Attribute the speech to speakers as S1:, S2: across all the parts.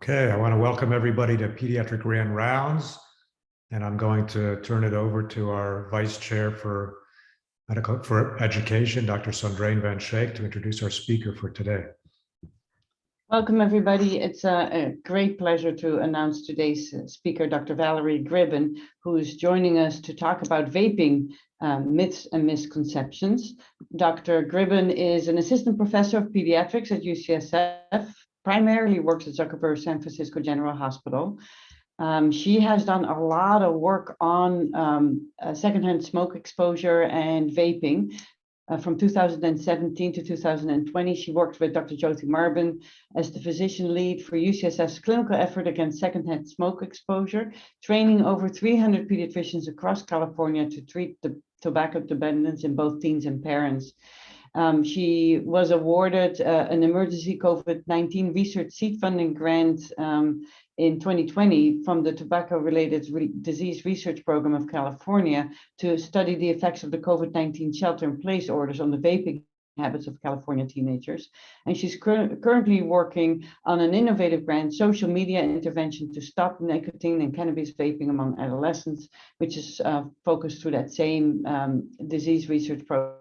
S1: Okay, I want to welcome everybody to Pediatric Grand Rounds, and I'm going to turn it over to our Vice Chair for Education, Dr. Sandrain Van Schaik, to introduce our speaker for today.
S2: Welcome, everybody. It's a great pleasure to announce today's speaker, Dr. Valerie Gribben, who is joining us to talk about vaping myths and misconceptions. Dr. Gribben is an assistant professor of pediatrics at UCSF, primarily works at Zuckerberg San Francisco General Hospital. She has done a lot of work on secondhand smoke exposure and vaping. From 2017 to 2020, she worked with Dr. Jyoti Marbin as the physician lead for UCSF's clinical effort against secondhand smoke exposure, training over 300 pediatricians across California to treat the tobacco dependence in both teens and parents. She was awarded an emergency COVID-19 research seed funding grant in 2020 from the Tobacco-Related Disease Research Program of California to study the effects of the COVID-19 shelter-in-place orders on the vaping habits of California teenagers. And she's currently working on an innovative grant, social media intervention to stop nicotine and cannabis vaping among adolescents, which is focused through that same disease research program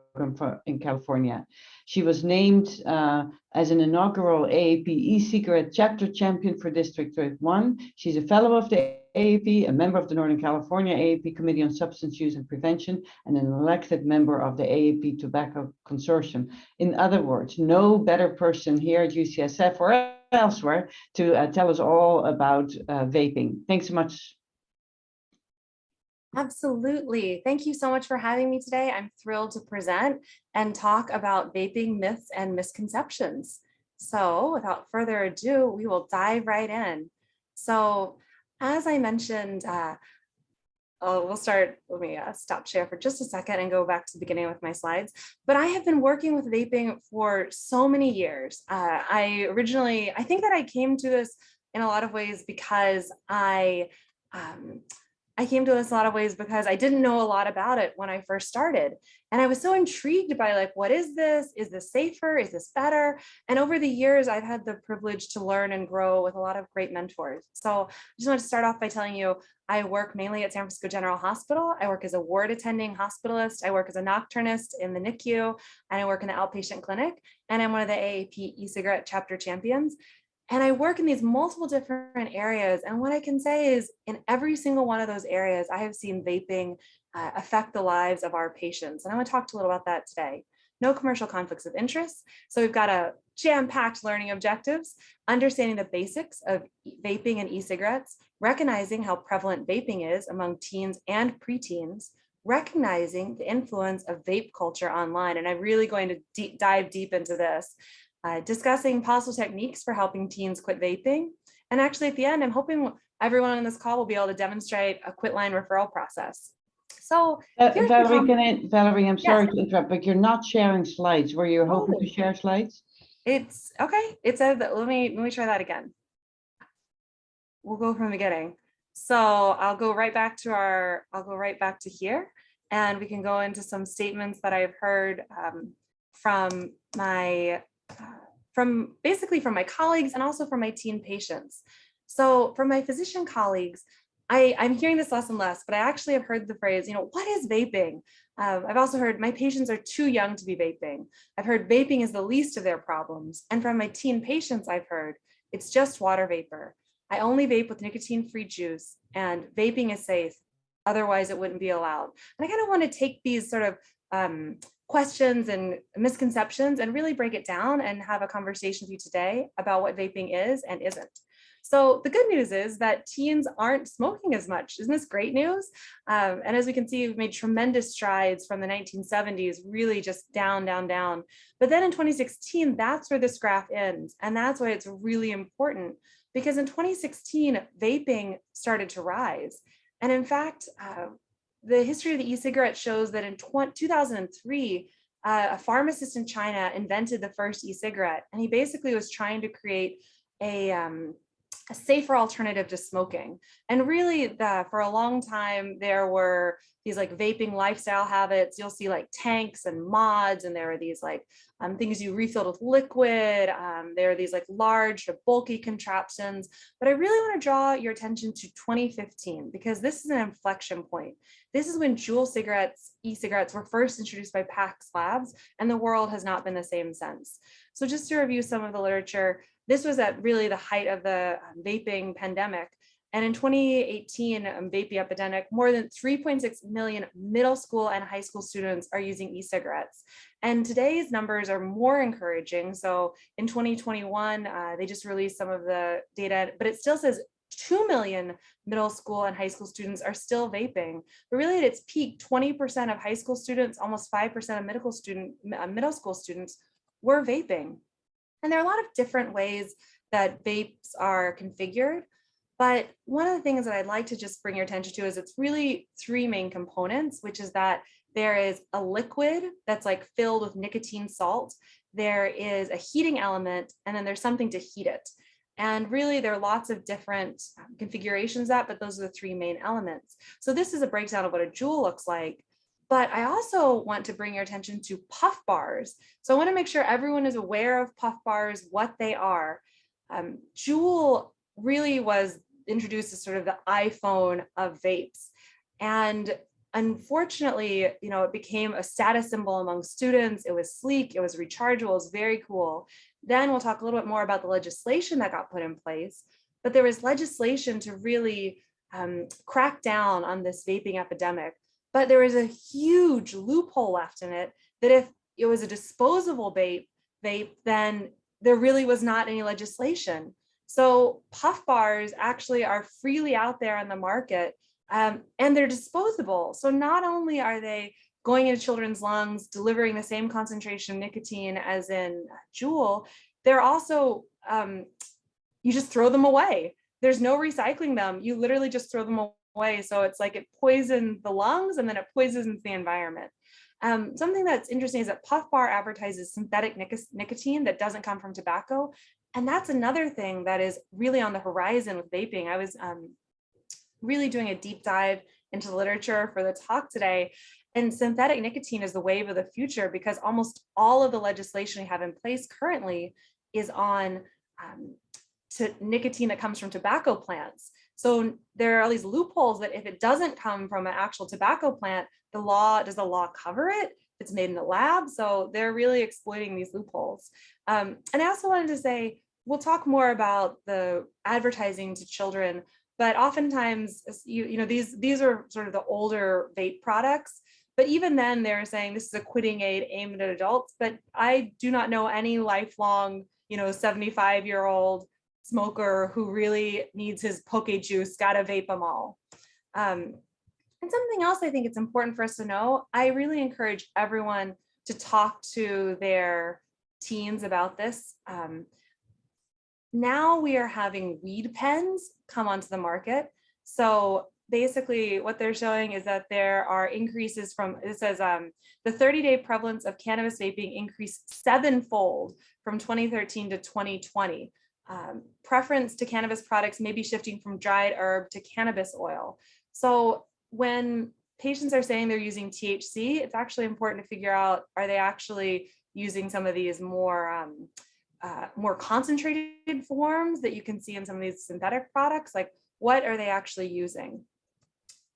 S2: in California. She was named as an inaugural AAP e-cigarette chapter champion for District 1. She's a fellow of the AAP, a member of the Northern California AAP Committee on Substance Use and Prevention, and an elected member of the AAP Tobacco Consortium. In other words, no better person here at UCSF or elsewhere to tell us all about vaping. Thanks so much.
S3: Absolutely. Thank you so much for having me today. I'm thrilled to present and talk about vaping myths and misconceptions. So without further ado, we will dive right in. So as I mentioned, we'll start, let me stop share for just a second and go back to the beginning with my slides. But I have been working with vaping for so many years. I think that I came to this in a lot of ways because I didn't know a lot about it when I first started. And I was so intrigued by like, what is this? Is this safer? Is this better? And over the years, I've had the privilege to learn and grow with a lot of great mentors. So I just want to start off by telling you, I work mainly at San Francisco General Hospital. I work as a ward attending hospitalist. I work as a nocturnist in the NICU, and I work in the outpatient clinic. And I'm one of the AAP e-cigarette chapter champions. And I work in these multiple different areas. And what I can say is in every single one of those areas, I have seen vaping affect the lives of our patients. And I want to talk a little about that today. No commercial conflicts of interest. So we've got a jam-packed learning objectives, understanding the basics of vaping and e-cigarettes, recognizing how prevalent vaping is among teens and preteens, recognizing the influence of vape culture online. And I'm really going to dive deep into this. Discussing possible techniques for helping teens quit vaping. And actually at the end, I'm hoping everyone on this call will be able to demonstrate a quit line referral process. So
S2: Valerie, I'm sorry to interrupt, but you're not sharing slides. Were you hoping to share slides?
S3: It's okay. It said that, let me try that again. We'll go from the beginning. So I'll go right back to here, and we can go into some statements that I've heard from my colleagues and also from my teen patients. So from my physician colleagues, I'm hearing this less and less, but I actually have heard the phrase, what is vaping? I've also heard my patients are too young to be vaping. I've heard vaping is the least of their problems. And from my teen patients, I've heard it's just water vapor. I only vape with nicotine-free juice, and vaping is safe. Otherwise, it wouldn't be allowed. And I kind of want to take these sort of questions and misconceptions and really break it down and have a conversation with you today about what vaping is and isn't. So the good news is that teens aren't smoking as much. Isn't this great news? And as we can see, we've made tremendous strides from the 1970s, really just down. But then in 2016, that's where this graph ends. And that's why it's really important, because in 2016, vaping started to rise. And in fact, the history of the e-cigarette shows that in 2003, a pharmacist in China invented the first e-cigarette, and he basically was trying to create a a safer alternative to smoking. And really, for a long time, there were these like vaping lifestyle habits. You'll see like tanks and mods, and there are these like things you refilled with liquid. There are these like large, bulky contraptions. But I really want to draw your attention to 2015, because this is an inflection point. This is when Juul cigarettes, e-cigarettes, were first introduced by PAX Labs, and the world has not been the same since. So just to review some of the literature, this was at really the height of the vaping pandemic. And in 2018, vaping epidemic, more than 3.6 million middle school and high school students are using e-cigarettes. And today's numbers are more encouraging. So in 2021, they just released some of the data, but it still says 2 million middle school and high school students are still vaping. But really at its peak, 20% of high school students, almost 5% of middle school students were vaping. And there are a lot of different ways that vapes are configured. But one of the things that I'd like to just bring your attention to is it's really three main components, which is that there is a liquid that's like filled with nicotine salt. There is a heating element, and then there's something to heat it. And really, there are lots of different configurations of that, but those are the three main elements. So this is a breakdown of what a Juul looks like. But I also want to bring your attention to puff bars. So I want to make sure everyone is aware of puff bars, what they are. Juul really was introduced as sort of the iPhone of vapes. And unfortunately, it became a status symbol among students. It was sleek, it was rechargeable, it was very cool. Then we'll talk a little bit more about the legislation that got put in place. But there was legislation to really crack down on this vaping epidemic. But there was a huge loophole left in it that if it was a disposable vape, then there really was not any legislation. So puff bars actually are freely out there on the market, and they're disposable. So not only are they going into children's lungs, delivering the same concentration of nicotine as in Juul, they're also, you just throw them away. There's no recycling them. You literally just throw them away. So it's like it poisons the lungs and then it poisons the environment. Something that's interesting is that Puff Bar advertises synthetic nicotine that doesn't come from tobacco. And that's another thing that is really on the horizon with vaping. I was really doing a deep dive into the literature for the talk today. And synthetic nicotine is the wave of the future because almost all of the legislation we have in place currently is on to nicotine that comes from tobacco plants. So there are all these loopholes that if it doesn't come from an actual tobacco plant, does the law cover it? It's made in the lab. So they're really exploiting these loopholes. And I also wanted to say, we'll talk more about the advertising to children, but oftentimes, these are sort of the older vape products. But even then, they're saying this is a quitting aid aimed at adults. But I do not know any lifelong, 75-year-old smoker who really needs his poke juice, gotta vape them all. And something else I think it's important for us to know, I really encourage everyone to talk to their teens about this. Now we are having weed pens come onto the market. So basically what they're showing is that there are increases it says the 30-day prevalence of cannabis vaping increased 7-fold from 2013 to 2020. Preference to cannabis products may be shifting from dried herb to cannabis oil. So when patients are saying they're using THC, it's actually important to figure out, are they actually using some of these more concentrated forms that you can see in some of these synthetic products? Like, what are they actually using?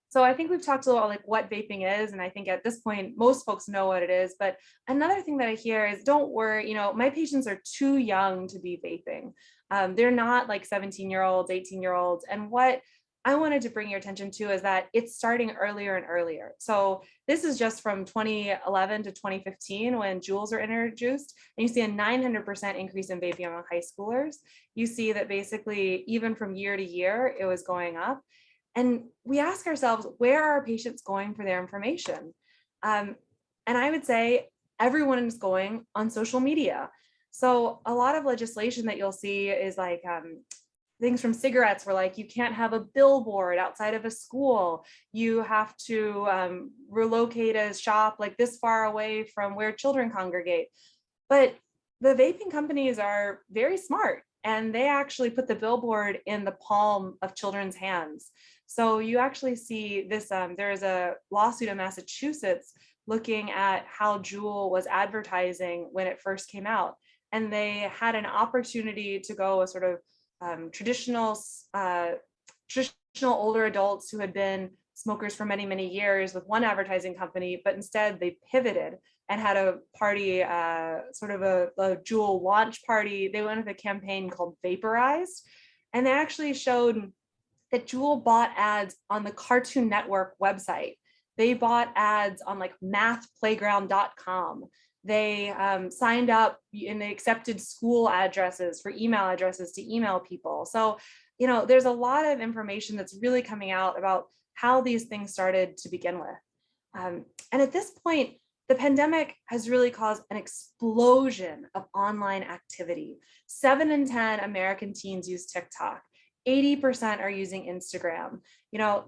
S3: So I think we've talked a lot about like what vaping is, and I think at this point most folks know what it is. But another thing that I hear is, don't worry, my patients are too young to be vaping. They're not like 17-year-olds, 18-year-olds. And what I wanted to bring your attention to is that it's starting earlier and earlier. So this is just from 2011 to 2015 when Juuls were introduced, and you see a 900% increase in vaping among high schoolers. You see that basically even from year to year, it was going up. And we ask ourselves, where are our patients going for their information? And I would say everyone is going on social media. So a lot of legislation that you'll see is like things from cigarettes where like you can't have a billboard outside of a school. You have to relocate a shop like this far away from where children congregate. But the vaping companies are very smart. and they actually put the billboard in the palm of children's hands. So you actually see this, there is a lawsuit in Massachusetts looking at how Juul was advertising when it first came out. And they had an opportunity to go a sort of traditional older adults who had been smokers for many, many years with one advertising company, but instead they pivoted and had a party, sort of a Juul launch party. They went with a campaign called Vaporized, and they actually showed that Juul bought ads on the Cartoon Network website. They bought ads on like mathplayground.com. They signed up and they accepted school addresses for email addresses to email people. So, you know, there's a lot of information that's really coming out about how these things started to begin with. And at this point, the pandemic has really caused an explosion of online activity. 7 in 10 American teens use TikTok. 80% are using Instagram. You know,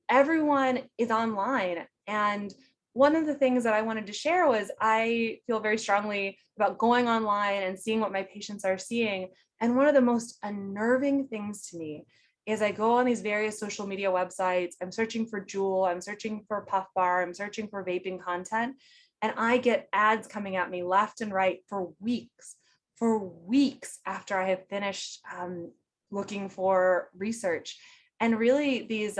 S3: everyone is online. And one of the things that I wanted to share was I feel very strongly about going online and seeing what my patients are seeing. And one of the most unnerving things to me is I go on these various social media websites, I'm searching for Juul, I'm searching for Puff Bar, I'm searching for vaping content, and I get ads coming at me left and right for weeks after I have finished looking for research. And really these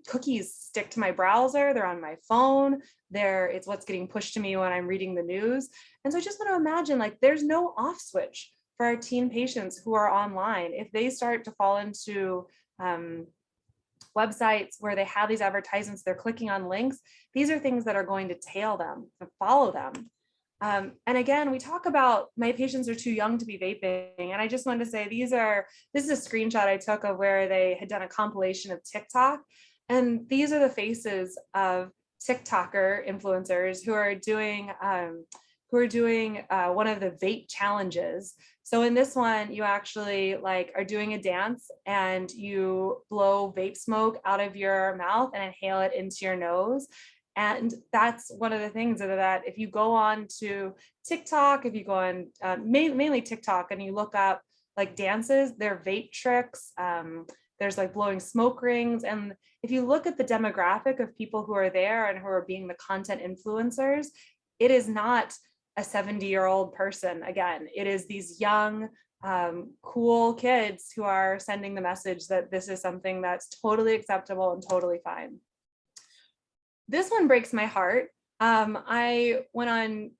S3: cookies stick to my browser, they're on my phone, it's what's getting pushed to me when I'm reading the news. And so I just want to imagine, like, there's no off switch for our teen patients who are online. If they start to fall into websites where they have these advertisements, they're clicking on links, these are things that are going to tail them, to follow them. And again, we talk about my patients are too young to be vaping. And I just wanted to say, this is a screenshot I took of where they had done a compilation of TikTok. And these are the faces of TikToker influencers who are doing one of the vape challenges. So in this one, you actually are doing a dance and you blow vape smoke out of your mouth and inhale it into your nose. And that's one of the things that if you go on to TikTok, if you go on mainly TikTok and you look up like dances, they're vape tricks, there's like blowing smoke rings. And if you look at the demographic of people who are there and who are being the content influencers, it is not a 70-year-old person. Again, it is these young, cool kids who are sending the message that this is something that's totally acceptable and totally fine. This one breaks my heart. I went on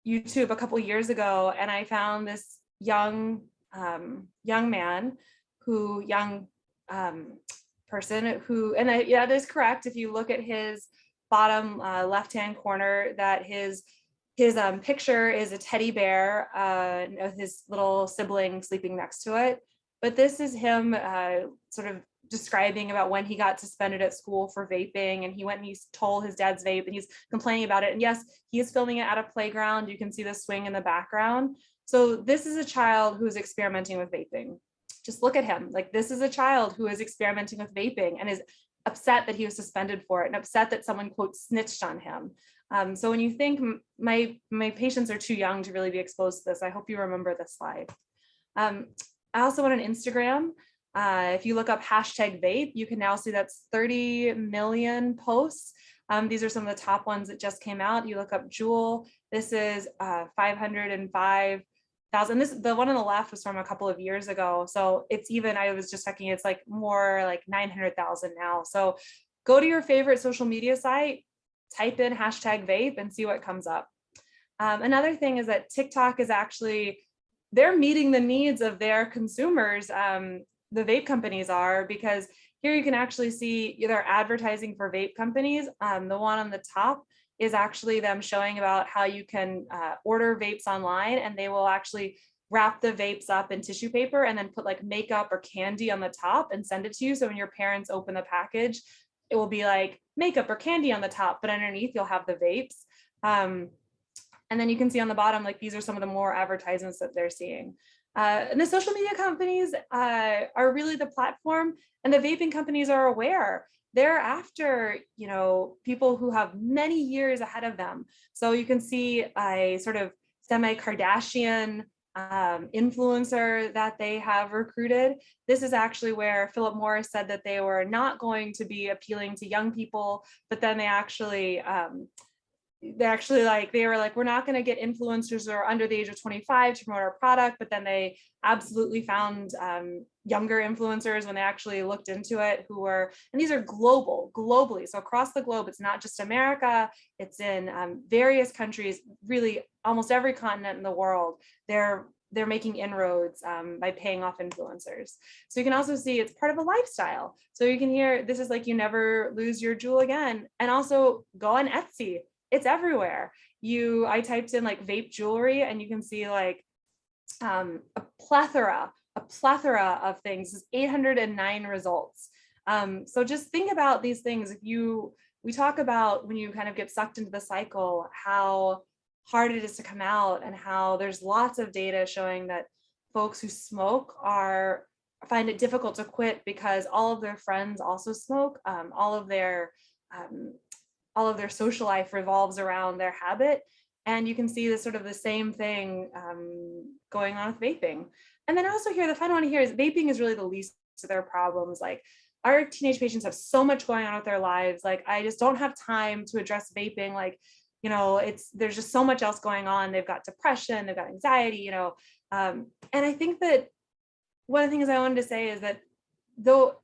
S3: YouTube a couple years ago and I found this young person who, and yeah, that is correct. If you look at his bottom left-hand corner, that his picture is a teddy bear with his little sibling sleeping next to it. But this is him sort of describing about when he got suspended at school for vaping, and he went and he stole his dad's vape and he's complaining about it. And yes, he is filming it at a playground. You can see the swing in the background. So this is a child who is experimenting with vaping. Just look at him. Like, this is a child who is experimenting with vaping and is upset that he was suspended for it and upset that someone, quote, snitched on him. So when you think my patients are too young to really be exposed to this, I hope you remember this slide. I also went on Instagram. If you look up #vape, you can now see that's 30 million posts. These are some of the top ones that just came out. You look up Juul. This is 505,000. The one on the left was from a couple of years ago. So it's even, I was just checking, it's like more like 900,000 now. So go to your favorite social media site, type in #vape and see what comes up. Another thing is that TikTok is actually, they're meeting the needs of their consumers. The vape companies are, because here you can actually see they're advertising for vape companies. The one on the top is actually them showing about how you can order vapes online, and they will actually wrap the vapes up in tissue paper and then put like makeup or candy on the top and send it to you. So when your parents open the package, it will be like makeup or candy on the top, but underneath you'll have the vapes. And then you can see on the bottom, like, these are some of the more advertisements that they're seeing. And the social media companies are really the platform, and the vaping companies are aware. They're after, people who have many years ahead of them. So you can see a sort of semi-Kardashian influencer that they have recruited. This is actually where Philip Morris said that they were not going to be appealing to young people, but then they were like, we're not going to get influencers who are under the age of 25 to promote our product. But then they absolutely found younger influencers when they actually looked into it, who were, and these are globally. So across the globe, it's not just America, it's in various countries, really almost every continent in the world. They're making inroads by paying off influencers. So you can also see it's part of a lifestyle. So you can hear, this is like, you never lose your jewel again. And also go on Etsy. It's everywhere. I typed in like vape jewelry, and you can see like a plethora of things. 809 results. So just think about these things. We talk about when you kind of get sucked into the cycle, how hard it is to come out, and how there's lots of data showing that folks who smoke find it difficult to quit because all of their friends also smoke. All of their social life revolves around their habit. And you can see the same thing going on with vaping. And then also here, the final one here is vaping is really the least of their problems. Like, our teenage patients have so much going on with their lives. Like, I just don't have time to address vaping. Like, there's just so much else going on. They've got depression, they've got anxiety, and I think that one of the things I wanted to say is that though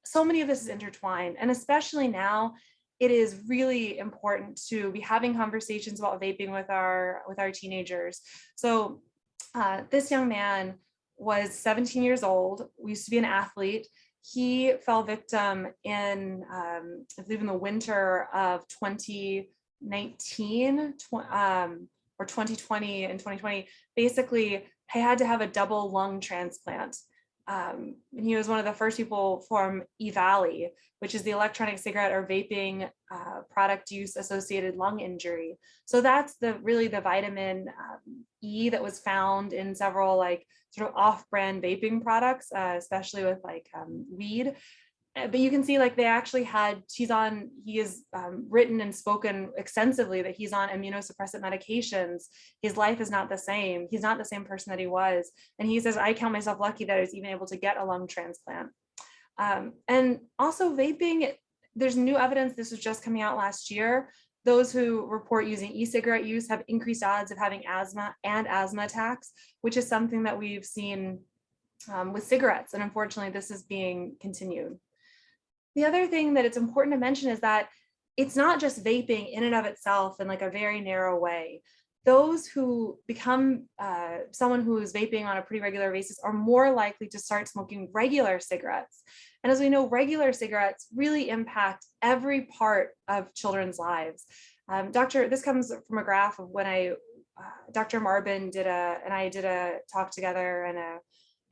S3: so many of this is intertwined, and especially now, it is really important to be having conversations about vaping with our teenagers. So this young man was 17 years old. We used to be an athlete. He fell victim in, I believe in the winter of 2019 or 2020 and 2020. Basically, he had to have a double lung transplant. And he was one of the first people from EVALI, which is the electronic cigarette or vaping product use associated lung injury. So that's really the vitamin E that was found in several sort of off-brand vaping products, especially with weed. But you can see they actually he has written and spoken extensively that he's on immunosuppressant medications. His life is not the same. He's not the same person that he was. And he says, I count myself lucky that I was even able to get a lung transplant. And also vaping, there's new evidence, this was just coming out last year. Those who report using e-cigarette use have increased odds of having asthma and asthma attacks, which is something that we've seen with cigarettes. And unfortunately, this is being continued. The other thing that it's important to mention is that it's not just vaping in and of itself in a very narrow way. Those who become someone who is vaping on a pretty regular basis are more likely to start smoking regular cigarettes. And as we know, regular cigarettes really impact every part of children's lives. This comes from a graph of when Dr. Marbin and I did a talk together and a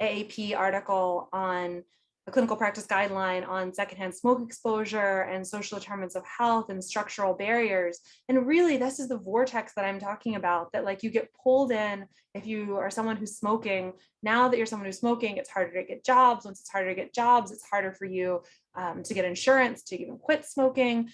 S3: AAP article on a clinical practice guideline on secondhand smoke exposure and social determinants of health and structural barriers. And really, this is the vortex that I'm talking about, that you get pulled in if you are someone who's smoking. Now that you're someone who's smoking, it's harder to get jobs. Once it's harder to get jobs, it's harder for you to get insurance, to even quit smoking.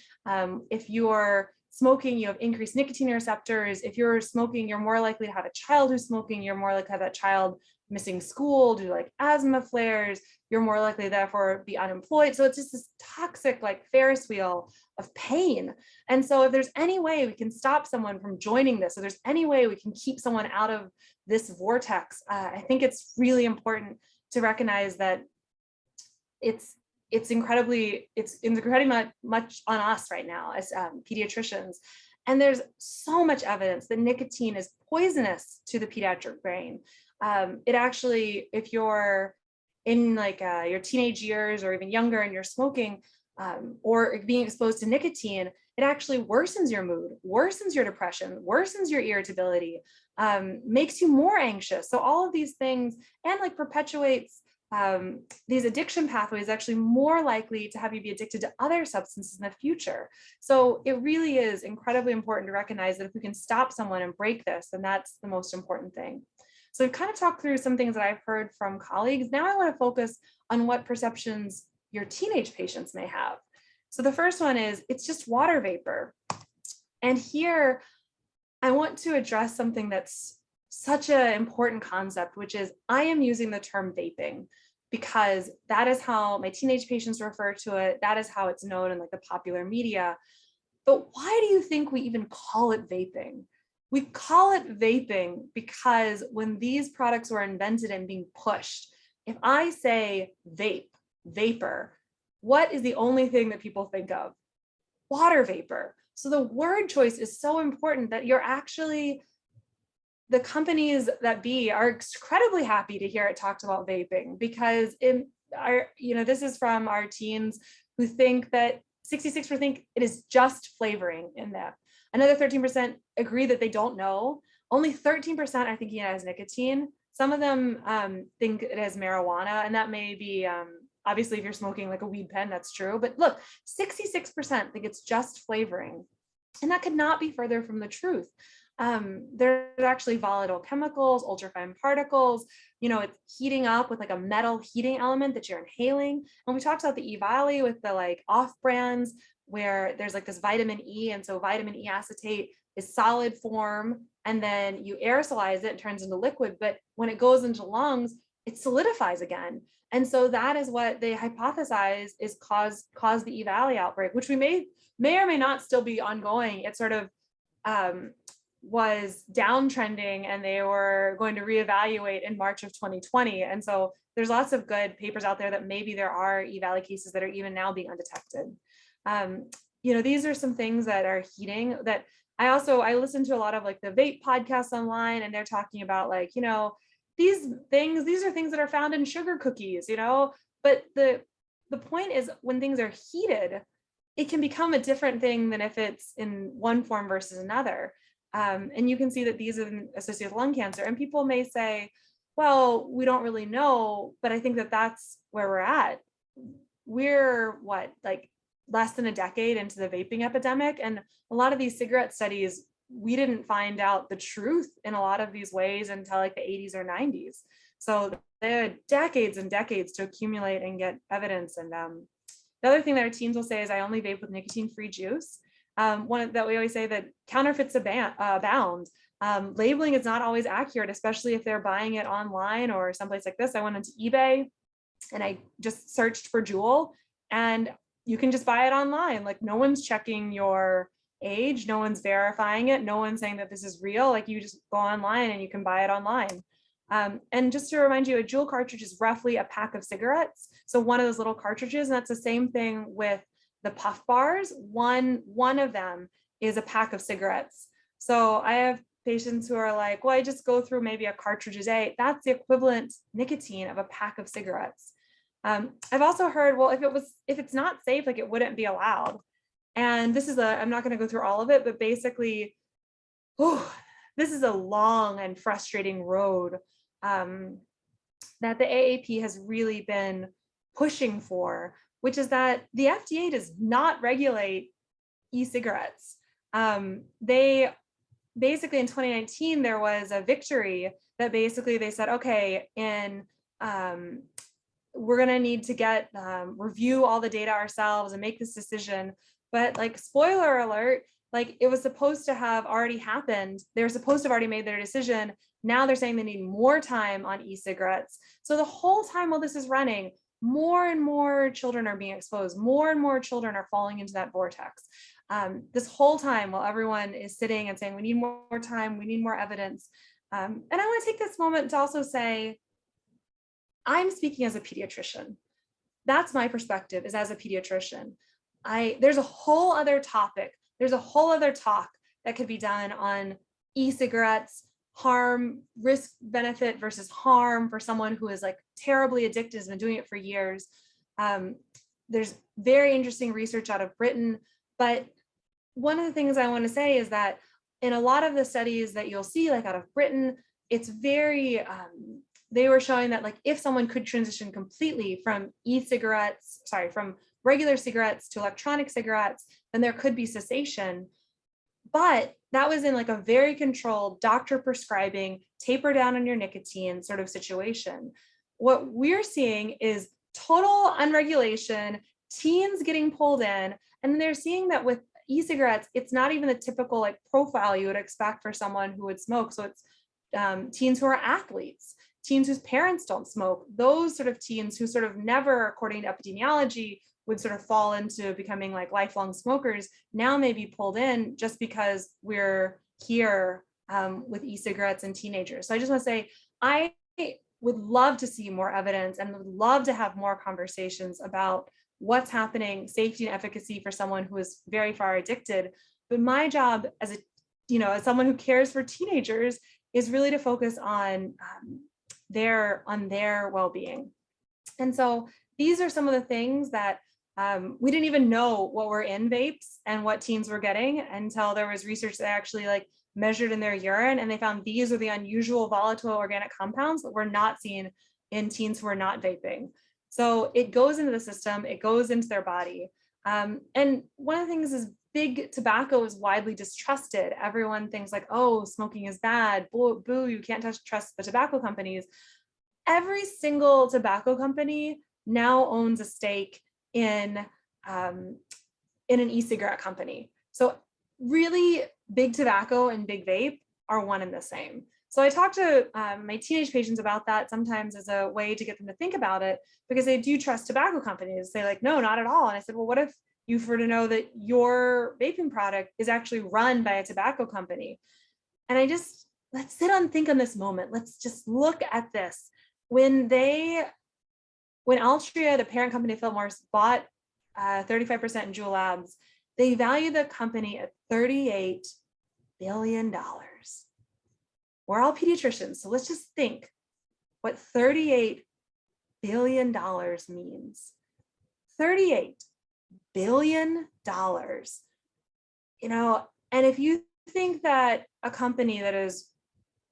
S3: If you're smoking, you have increased nicotine receptors. If you're smoking, you're more likely to have a child who's smoking. You're more likely to have that child missing school due to asthma flares. You're more likely therefore be unemployed. So it's just this toxic Ferris wheel of pain. And so if there's any way we can stop someone from joining this, or there's any way we can keep someone out of this vortex, I think it's really important to recognize that it's incredibly much on us right now as pediatricians. And there's so much evidence that nicotine is poisonous to the pediatric brain. It actually, if you're in your teenage years or even younger and you're smoking or being exposed to nicotine, it actually worsens your mood, worsens your depression, worsens your irritability, makes you more anxious. So all of these things, and perpetuates these addiction pathways, actually more likely to have you be addicted to other substances in the future. So it really is incredibly important to recognize that if we can stop someone and break this, then that's the most important thing. So I've kind of talked through some things that I've heard from colleagues. Now I want to focus on what perceptions your teenage patients may have. So the first one is, it's just water vapor. And here I want to address something that's such an important concept, which is I am using the term vaping because that is how my teenage patients refer to it. That is how it's known in like the popular media. But why do you think we even call it vaping? We call it vaping because when these products were invented and being pushed, if I say vape, vapor, what is the only thing that people think of? Water vapor. So the word choice is so important that you're actually, the companies that be are incredibly happy to hear it talked about vaping because in our, this is from our teens who think that 66% think it is just flavoring in that. Another 13% agree that they don't know. Only 13% are thinking it has nicotine. Some of them think it has marijuana, and that may be, obviously if you're smoking like a weed pen, that's true. But look, 66% think it's just flavoring. And that could not be further from the truth. There's actually volatile chemicals, ultrafine particles, it's heating up with like a metal heating element that you're inhaling. And we talked about the E-Valley with the like off brands where there's like this vitamin E. And so vitamin E acetate is solid form. And then you aerosolize it, turns into liquid. But when it goes into lungs, it solidifies again. And so that is what they hypothesize is caused the E-Valley outbreak, which we may or may not still be ongoing. It sort of was downtrending and they were going to reevaluate in March of 2020. And so there's lots of good papers out there that maybe there are E-Valley cases that are even now being undetected. These are some things that are heating that I listen to a lot of like the vape podcasts online, and they're talking about like, these are things that are found in sugar cookies, but the point is when things are heated, it can become a different thing than if it's in one form versus another. And you can see that these are associated with lung cancer. And people may say, well, we don't really know, but I think that that's where we're at. We're like less than a decade into the vaping epidemic. And a lot of these cigarette studies, we didn't find out the truth in a lot of these ways until like the 80s or 90s. So they had decades and decades to accumulate and get evidence. And the other thing that our teens will say is I only vape with nicotine-free juice. One that we always say that counterfeits abound. Labeling is not always accurate, especially if they're buying it online or someplace like this. I went into eBay and I just searched for Juul, and you can just buy it online. Like no one's checking your age, no one's verifying it, no one's saying that this is real. Like you just go online and you can buy it online. And just to remind you, a Juul cartridge is roughly a pack of cigarettes. So one of those little cartridges, and that's the same thing with the puff bars. One of them is a pack of cigarettes. So I have patients who are like, well, I just go through maybe a cartridge a day. That's the equivalent nicotine of a pack of cigarettes. I've also heard, well, if it's not safe, like it wouldn't be allowed. And this is I'm not going to go through all of it, but basically, this is a long and frustrating road that the AAP has really been pushing for, which is that the FDA does not regulate e-cigarettes. They basically in 2019, there was a victory that basically they said, okay, we're going to need to review all the data ourselves and make this decision. But like, spoiler alert, like it was supposed to have already happened. They were supposed to have already made their decision. Now they're saying they need more time on e-cigarettes. So the whole time while this is running, more and more children are being exposed. More and more children are falling into that vortex. This whole time while everyone is sitting and saying, we need more time, we need more evidence. And I want to take this moment to also say, I'm speaking as a pediatrician. That's my perspective, is as a pediatrician. There's a whole other topic. There's a whole other talk that could be done on e-cigarettes, harm, risk benefit versus harm for someone who is like terribly addicted, has been doing it for years. There's very interesting research out of Britain. But one of the things I want to say is that in a lot of the studies that you'll see, like out of Britain, it's very, they were showing that like if someone could transition completely from from regular cigarettes to electronic cigarettes, then there could be cessation. But that was in like a very controlled doctor prescribing, taper down on your nicotine sort of situation. What we're seeing is total unregulation, teens getting pulled in, and they're seeing that with e-cigarettes, it's not even the typical like profile you would expect for someone who would smoke. So it's teens who are athletes, teens whose parents don't smoke, those sort of teens who sort of never, according to epidemiology, would sort of fall into becoming like lifelong smokers, now may be pulled in just because we're here with e-cigarettes and teenagers. So I just want to say, I would love to see more evidence and would love to have more conversations about what's happening, safety and efficacy for someone who is very far addicted. But my job as as someone who cares for teenagers is really to focus on their well-being. And so these are some of the things that we didn't even know what were in vapes and what teens were getting until there was research that actually like measured in their urine, and they found these are the unusual volatile organic compounds that were not seen in teens who are not vaping. So it goes into the system, it goes into their body. And one of the things is big tobacco is widely distrusted. Everyone thinks like, oh, smoking is bad, boo, you can't trust the tobacco companies. Every single tobacco company now owns a stake in an e-cigarette company. So really, big tobacco and big vape are one and the same. So I talk to my teenage patients about that sometimes as a way to get them to think about it, because they do trust tobacco companies. They like, no, not at all. And I said, well, what if you were to know that your vaping product is actually run by a tobacco company? And let's sit and think on this moment. Let's just look at this. When Altria, the parent company of Philip Morris, bought 35% in Juul Labs, they value the company at $38 billion. We're all pediatricians, so let's just think what $38 billion means. $38 billion. And if you think that a company that is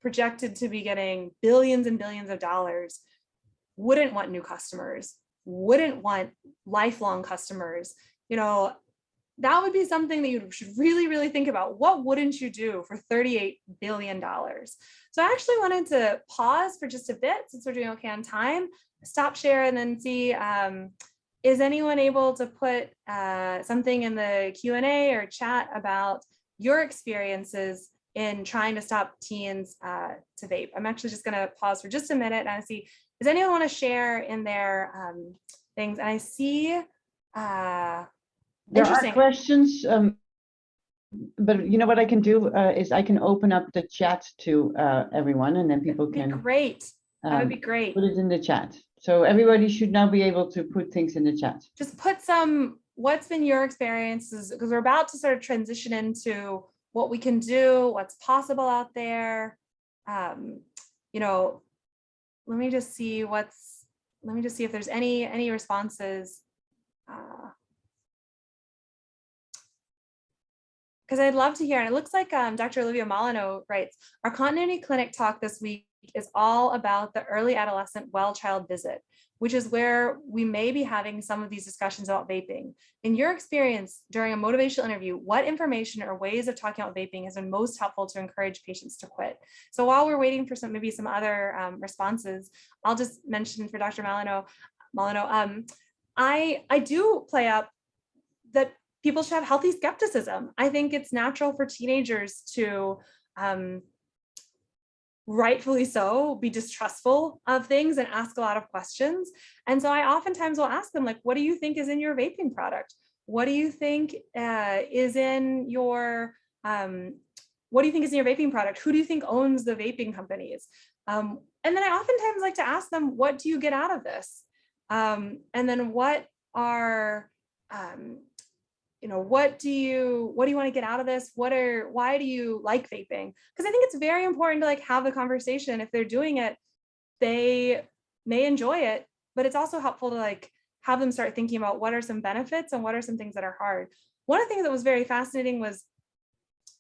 S3: projected to be getting billions and billions of dollars wouldn't want new customers, wouldn't want lifelong customers, that would be something that you should really, really think about. What wouldn't you do for $38 billion? So I actually wanted to pause for just a bit since we're doing okay on time, stop share and then see, is anyone able to put something in the Q&A or chat about your experiences in trying to stop teens to vape? I'm actually just gonna pause for just a minute and see, does anyone want to share in their things? And I see,
S2: there are questions, but you know what I can do is I can open up the chat to everyone, and then people can.
S3: Great. That would be great.
S2: Put it in the chat. So everybody should now be able to put things in the chat.
S3: Just put what's been your experiences, because we're about to sort of transition into what we can do, what's possible out there. Let me just see if there's any responses. Because I'd love to hear, and it looks like Dr. Olivia Molyneux writes, our continuity clinic talk this week is all about the early adolescent well child visit, which is where we may be having some of these discussions about vaping. In your experience during a motivational interview, what information or ways of talking about vaping has been most helpful to encourage patients to quit? So while we're waiting for some other responses, I'll just mention for Dr. Molyneux, I do play up that people should have healthy skepticism. I think it's natural for teenagers to, rightfully so, be distrustful of things and ask a lot of questions. And so I oftentimes will ask them, like, what do you think is in your vaping product? What do you think is in your, vaping product? Who do you think owns the vaping companies? And then I oftentimes like to ask them, what do you get out of this? And then what do you want to get out of this? Why do you like vaping? Because I think it's very important to like have the conversation. If they're doing it, they may enjoy it, but it's also helpful to like have them start thinking about what are some benefits and what are some things that are hard. One of the things that was very fascinating was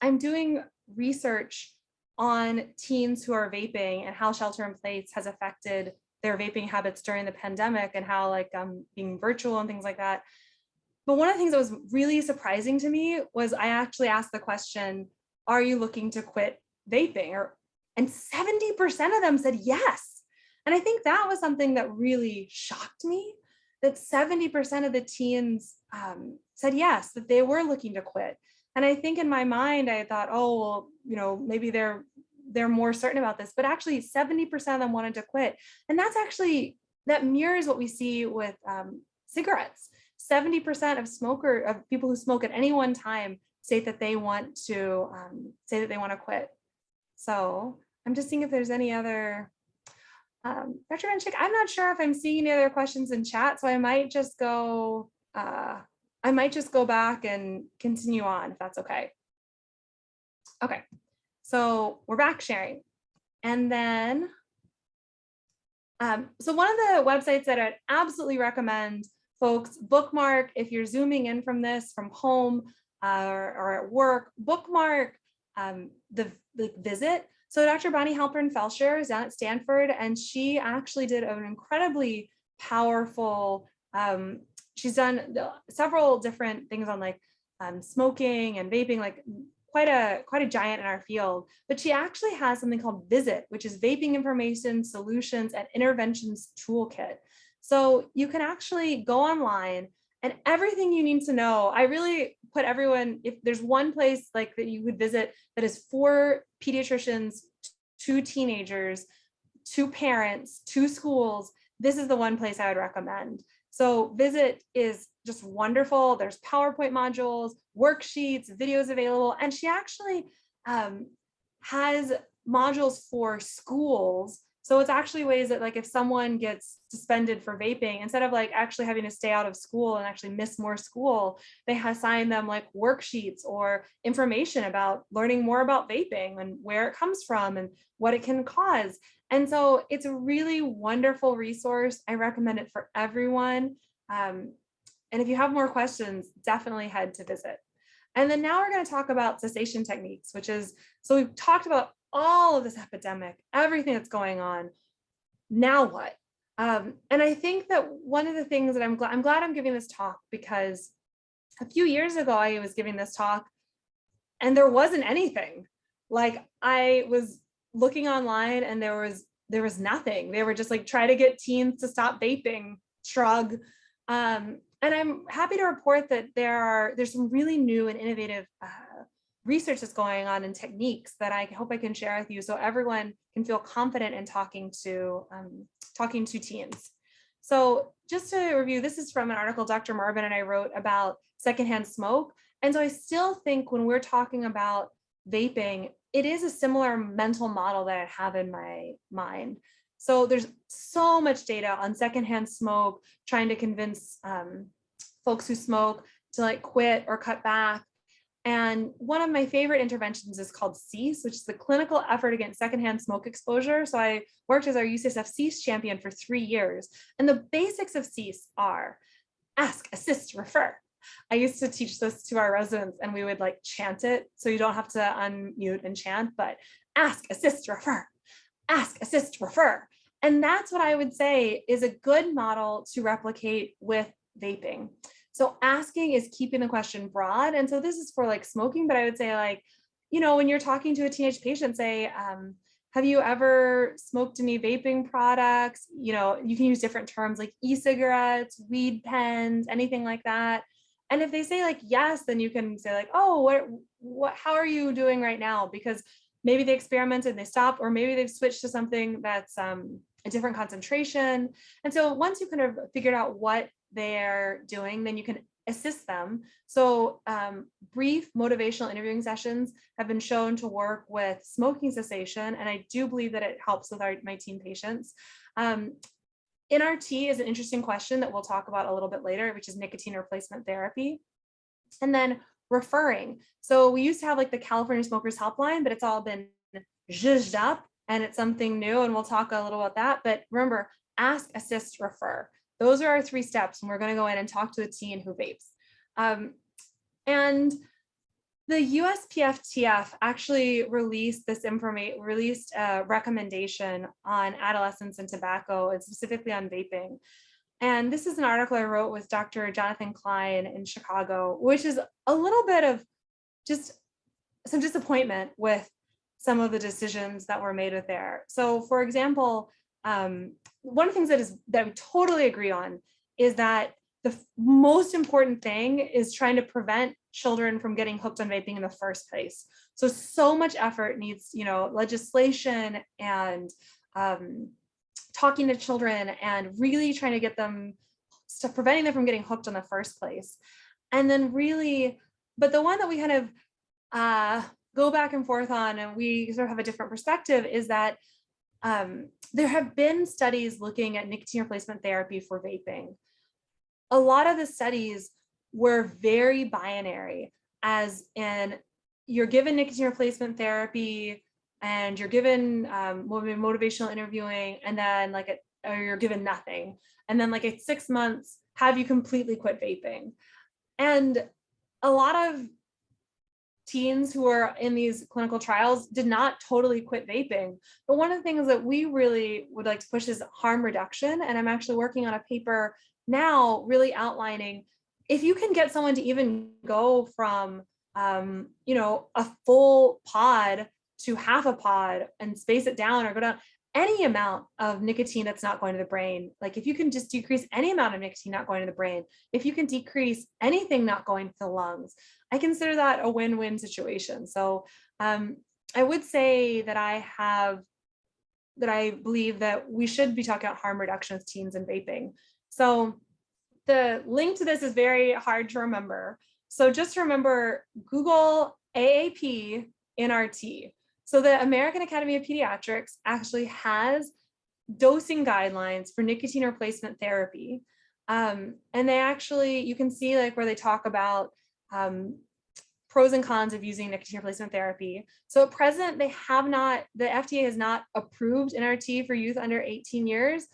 S3: I'm doing research on teens who are vaping and how shelter in place has affected their vaping habits during the pandemic and how like being virtual and things like that. But one of the things that was really surprising to me was I actually asked the question, are you looking to quit vaping? And 70% of them said yes. And I think that was something that really shocked me, that 70% of the teens said yes, that they were looking to quit. And I think in my mind, I thought, oh, well, maybe they're they're more certain about this, but actually 70% of them wanted to quit. And that mirrors what we see with cigarettes. 70% of people who smoke at any one time say that they want to quit. So I'm just seeing if there's any other, Dr. Van Schick, I'm not sure if I'm seeing any other questions in chat, so I might just go back and continue on if that's okay. Okay, so we're back sharing. And then, so one of the websites that I'd absolutely recommend folks bookmark if you're zooming in from this from home or at work, bookmark the visit. So Dr. Bonnie Halpern-Felsher is down at Stanford, and she actually did an incredibly powerful, she's done several different things on like smoking and vaping, like quite a giant in our field, but she actually has something called Visit, which is Vaping Information, Solutions, and Interventions Toolkit. So you can actually go online and everything you need to know. I really put everyone, if there's one place like that you would visit that is for pediatricians, 2 teenagers, 2 parents, 2 schools, this is the one place I would recommend. So Visit is just wonderful. There's PowerPoint modules, worksheets, videos available. And she actually has modules for schools. So it's actually ways that like if someone gets suspended for vaping, instead of like actually having to stay out of school and actually miss more school, they assign them like worksheets or information about learning more about vaping and where it comes from and what it can cause. And so it's a really wonderful resource. I recommend it for everyone. And if you have more questions, definitely head to Visit. And then now we're going to talk about cessation techniques, which is, so we've talked about all of this epidemic, everything that's going on. Now what? And I think that one of the things that I'm glad I'm giving this talk, because a few years ago I was giving this talk and there wasn't anything. Like I was looking online and there was nothing. They were just like, try to get teens to stop vaping, shrug. And I'm happy to report that there's some really new and innovative research that's going on and techniques that I hope I can share with you so everyone can feel confident in talking to teens. So just to review, this is from an article Dr. Marvin and I wrote about secondhand smoke. And so I still think when we're talking about vaping, it is a similar mental model that I have in my mind. So there's so much data on secondhand smoke, trying to convince folks who smoke to like quit or cut back. And one of my favorite interventions is called CEASE, which is the Clinical Effort Against Secondhand Smoke Exposure. So I worked as our UCSF CEASE champion for 3 years. And the basics of CEASE are ask, assist, refer. I used to teach this to our residents and we would like chant it. So you don't have to unmute and chant, but ask, assist, refer, ask, assist, refer. And that's what I would say is a good model to replicate with vaping. So asking is keeping the question broad. And so this is for like smoking, but I would say like, you know, when you're talking to a teenage patient, say, have you ever smoked any vaping products? You know, you can use different terms like e-cigarettes, weed pens, anything like that. And if they say like, yes, then you can say like, oh, how are you doing right now? Because maybe they experimented, they stopped, or maybe they've switched to something that's a different concentration. And so once you kind of figured out what they're doing, then you can assist them. So brief motivational interviewing sessions have been shown to work with smoking cessation. And I do believe that it helps with my teen patients. NRT is an interesting question that we'll talk about a little bit later, which is nicotine replacement therapy. And then referring. So we used to have like the California Smokers Helpline, but it's all been zhuzhed up and it's something new. And we'll talk a little about that. But remember, ask, assist, refer. Those are our 3 steps. And we're going to go in and talk to a teen who vapes. And the USPSTF actually released a recommendation on adolescents and tobacco, and specifically on vaping. And this is an article I wrote with Dr. Jonathan Klein in Chicago, which is a little bit of just some disappointment with some of the decisions that were made with there. So for example, one of the things that we totally agree on is that the most important thing is trying to prevent children from getting hooked on vaping in the first place. So much effort needs, legislation and talking to children and really trying to get them, preventing them from getting hooked in the first place. And then really, but the one that we kind of go back and forth on, and we sort of have a different perspective, is that there have been studies looking at nicotine replacement therapy for vaping. A lot of the studies were very binary, as in you're given nicotine replacement therapy and you're given motivational interviewing, and then or you're given nothing. And then at 6 months, have you completely quit vaping? And a lot of teens who are in these clinical trials did not totally quit vaping. But one of the things that we really would like to push is harm reduction. And I'm actually working on a paper now really outlining if you can get someone to even go from a full pod to half a pod and space it down or go down any amount of nicotine that's not going to the brain. Like if you can just decrease any amount of nicotine not going to the brain, if you can decrease anything not going to the lungs, I consider that a win-win situation. So I would say that I believe that we should be talking about harm reduction with teens and vaping. So the link to this is very hard to remember. So just remember, Google AAP NRT. So the American Academy of Pediatrics actually has dosing guidelines for nicotine replacement therapy. And they actually, you can see where they talk about pros and cons of using nicotine replacement therapy. So at present, the FDA has not approved NRT for youth under 18 years,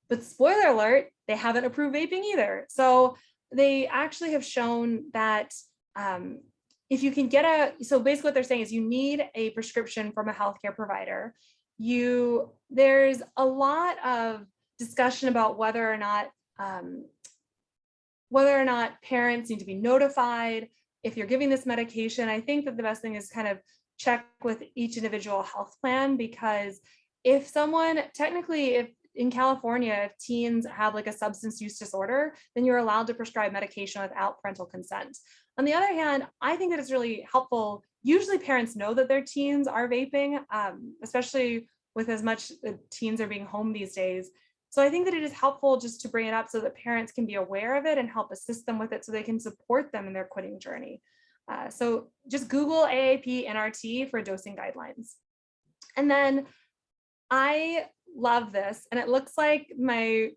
S3: but spoiler alert, they haven't approved vaping either. So they actually have shown that if you can so basically what they're saying is you need a prescription from a healthcare provider. There's a lot of discussion about whether or not parents need to be notified if you're giving this medication. I think that the best thing is kind of check with each individual health plan, because if in California, if teens have a substance use disorder, then you're allowed to prescribe medication without parental consent. On the other hand, I think that it's really helpful. Usually parents know that their teens are vaping, especially with as much teens are being home these days. So I think that it is helpful just to bring it up so that parents can be aware of it and help assist them with it so they can support them in their quitting journey. So just Google AAP NRT for dosing guidelines. And then I love this, and it looks like my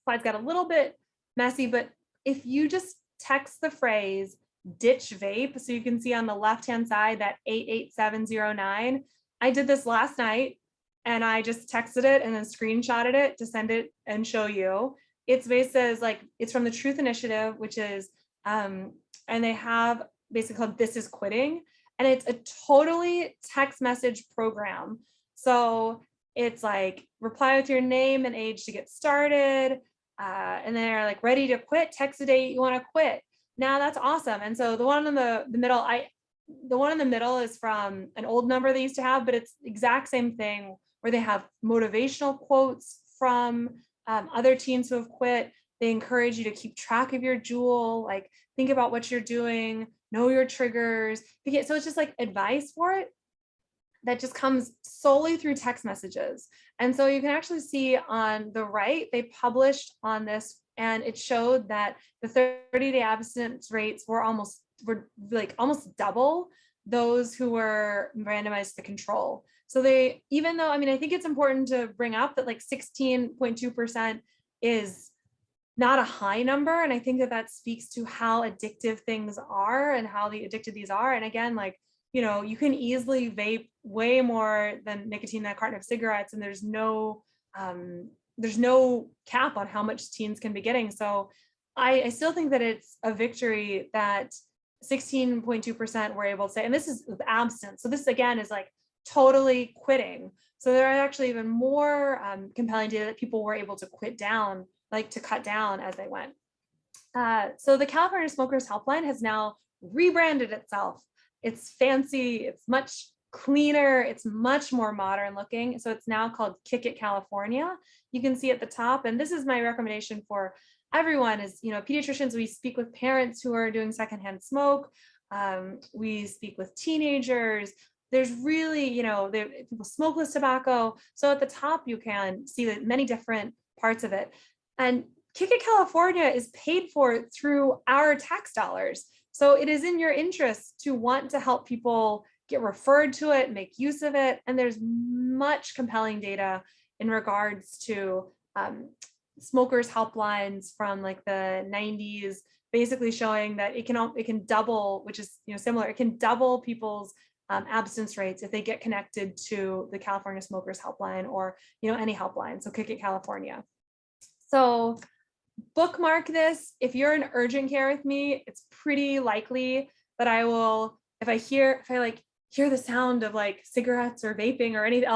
S3: slides got a little bit messy, but if you just text the phrase ditch vape, so you can see on the left-hand side that 88709, I did this last night and I just texted it and then screenshotted it to send it and show you. It's basically it's from the Truth Initiative, which is, and they have basically called This Is Quitting, and it's a totally text message program. So it's reply with your name and age to get started. And they're ready to quit, text the date you want to quit. Now that's awesome. And so the one in the middle is from an old number they used to have, but it's the exact same thing where they have motivational quotes from other teens who have quit. They encourage you to keep track of your Juul, think about what you're doing, know your triggers. So it's just advice for it that just comes solely through text messages. And so you can actually see on the right, they published on this, and it showed that the 30-day abstinence rates were almost double those who were randomized to control. So even though, I think it's important to bring up that 16.2% is not a high number. And I think that speaks to how addictive things are and how addicted these are. And again, you can easily vape way more than nicotine in a carton of cigarettes, and there's no cap on how much teens can be getting. So I still think that it's a victory that 16.2% were able to say, and this is with abstinence. So this again is totally quitting. So there are actually even more compelling data that people were able to quit down, to cut down as they went. So the California Smokers Helpline has now rebranded itself. It's fancy, it's much cleaner, it's much more modern looking. So it's now called Kick It California. You can see at the top, and this is my recommendation for everyone is, pediatricians, we speak with parents who are doing secondhand smoke. We speak with teenagers. There's really, people smokeless tobacco. So at the top, you can see the many different parts of it. And Kick It California is paid for through our tax dollars. So it is in your interest to want to help people get referred to it, make use of it. And there's much compelling data in regards to smokers helplines from like the 90s, basically showing that it can double, which is similar, it can double people's abstinence rates if they get connected to the California Smokers Helpline or any helpline. So Kick It California. So bookmark this. If you're in urgent care with me, it's pretty likely that I will, if I hear the sound of like cigarettes or vaping or anything,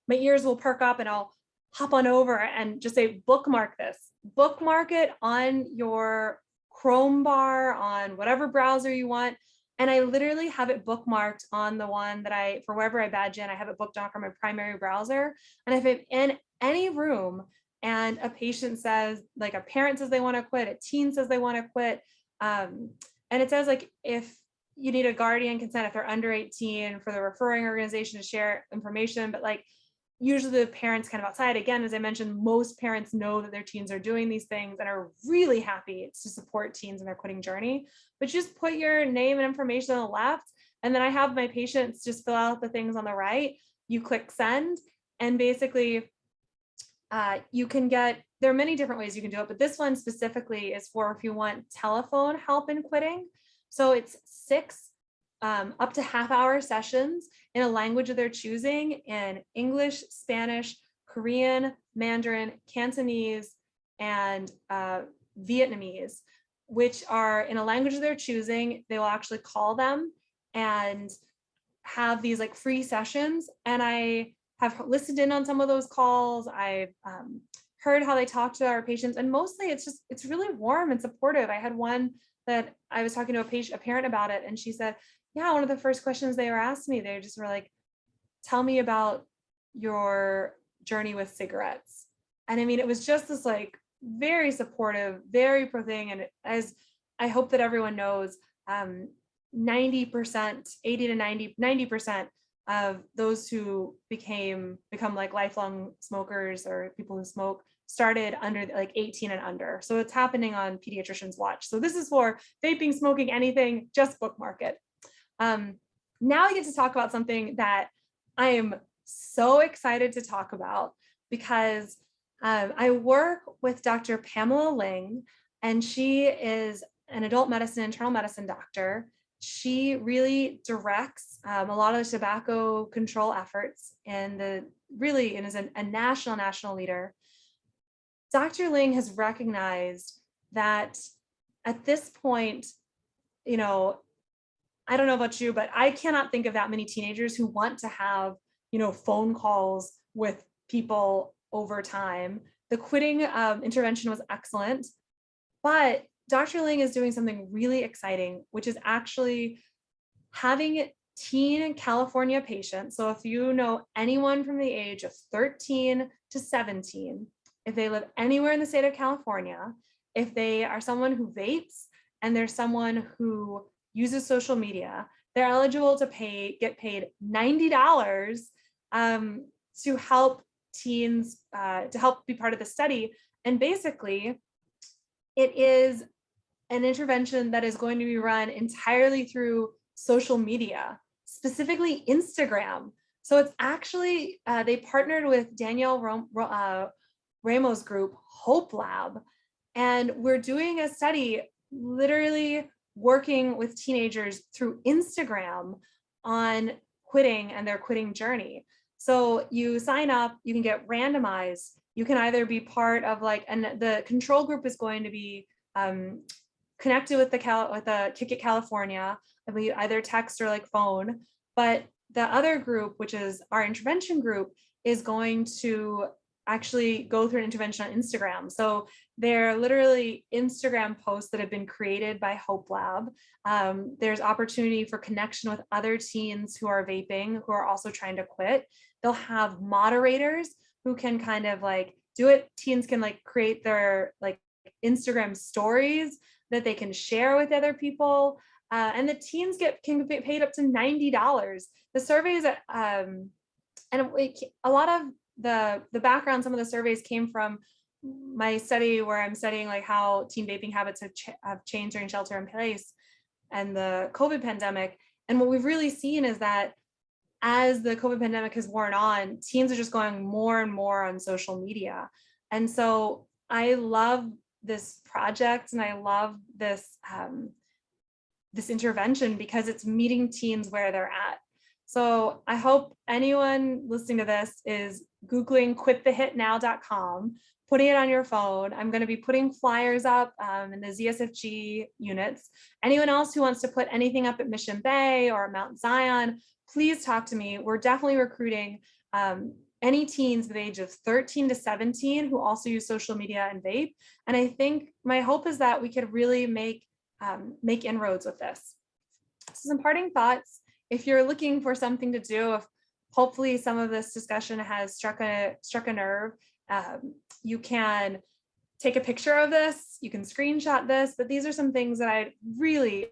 S3: my ears will perk up and I'll hop on over and just say, bookmark this. Bookmark it on your Chrome bar, on whatever browser you want. And I literally have it bookmarked on the one that for wherever I badge in, I have it bookmarked on my primary browser. And if I'm in any room and a patient says, like a parent says they want to quit, a teen says they want to quit, and it says like, if you need a guardian consent, if they're under 18 for the referring organization to share information, but like usually the parents kind of outside. Again, as I mentioned, most parents know that their teens are doing these things and are really happy to support teens in their quitting journey. But just put your name and information on the left. And then I have my patients just fill out the things on the right. You click send, and basically you can get, there are many different ways you can do it, but this one specifically is for if you want telephone help in quitting. So it's 6 up to half-hour sessions in a language of their choosing, in English, Spanish, Korean, Mandarin, Cantonese, and Vietnamese, which are in a language of their choosing. They will actually call them and have these like free sessions. And I have listened in on some of those calls. I've heard how they talk to our patients, and mostly it's really warm and supportive. I had one that I was talking to a parent about it, and she said, yeah, one of the first questions they were asked me, they just were like, tell me about your journey with cigarettes. And I mean, it was just this like very supportive, very pro thing. And as I hope that everyone knows, 90%, 80 to 90% of those who become like lifelong smokers or people who smoke started under like 18 and under. So it's happening on Pediatricians Watch. So this is for vaping, smoking, anything, just bookmark it. Now I get to talk about something that I am so excited to talk about, because I work with Dr. Pamela Ling, and she is an adult medicine, internal medicine doctor. She really directs a lot of the tobacco control efforts and is a national leader. Dr. Ling has recognized that at this point, I don't know about you, but I cannot think of that many teenagers who want to have, phone calls with people over time. The quitting intervention was excellent, but Dr. Ling is doing something really exciting, which is actually having teen California patients. So if you know anyone from the age of 13 to 17, if they live anywhere in the state of California, if they are someone who vapes and there's someone who uses social media, they're eligible to get paid $90 to help teens, to help be part of the study. And basically, it is an intervention that is going to be run entirely through social media, specifically Instagram. So it's actually, they partnered with Danielle Ramos' group, Hope Lab, and we're doing a study literally working with teenagers through Instagram on quitting and their quitting journey. So you sign up, you can get randomized. You can either be part of and the control group is going to be connected with the Kick It California, and we either text or phone. But the other group, which is our intervention group, is going to actually go through an intervention on Instagram. So they're literally Instagram posts that have been created by Hope Lab. There's opportunity for connection with other teens who are vaping, who are also trying to quit. They'll have moderators who can kind of like do it. Teens can like create their like Instagram stories that they can share with other people. And the teens can get paid up to $90. The surveys, and a lot of the background, some of the surveys came from my study where I'm studying like how teen vaping habits have changed during shelter in place and the COVID pandemic. And what we've really seen is that as the COVID pandemic has worn on, teens are just going more and more on social media. And so I love this project and I love this, this intervention because it's meeting teens where they're at. So I hope anyone listening to this is Googling quitthehitnow.com, putting it on your phone. I'm going to be putting flyers up in the ZSFG units. Anyone else who wants to put anything up at Mission Bay or Mount Zion, please talk to me. We're definitely recruiting any teens with age of 13 to 17 who also use social media and vape. And I think my hope is that we could really make inroads with this. So some parting thoughts. If you're looking for something to do, if hopefully some of this discussion has struck a nerve, you can take a picture of this, you can screenshot this, but these are some things that I really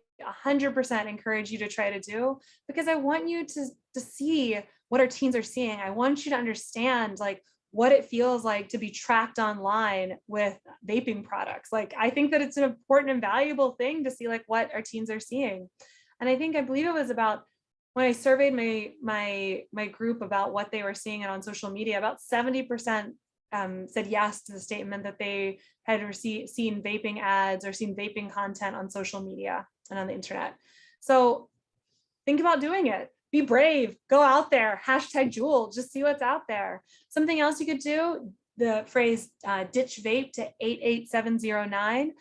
S3: 100% encourage you to try to do, because I want you to see what our teens are seeing. I want you to understand like what it feels like to be tracked online with vaping products. Like, I think that it's an important and valuable thing to see like what our teens are seeing. And I believe it was about when I surveyed my group about what they were seeing on social media, about 70% said yes to the statement that they had seen vaping ads or seen vaping content on social media and on the internet. So think about doing it. Be brave, go out there, #Juul, just see what's out there. Something else you could do, the phrase ditch vape to 88709.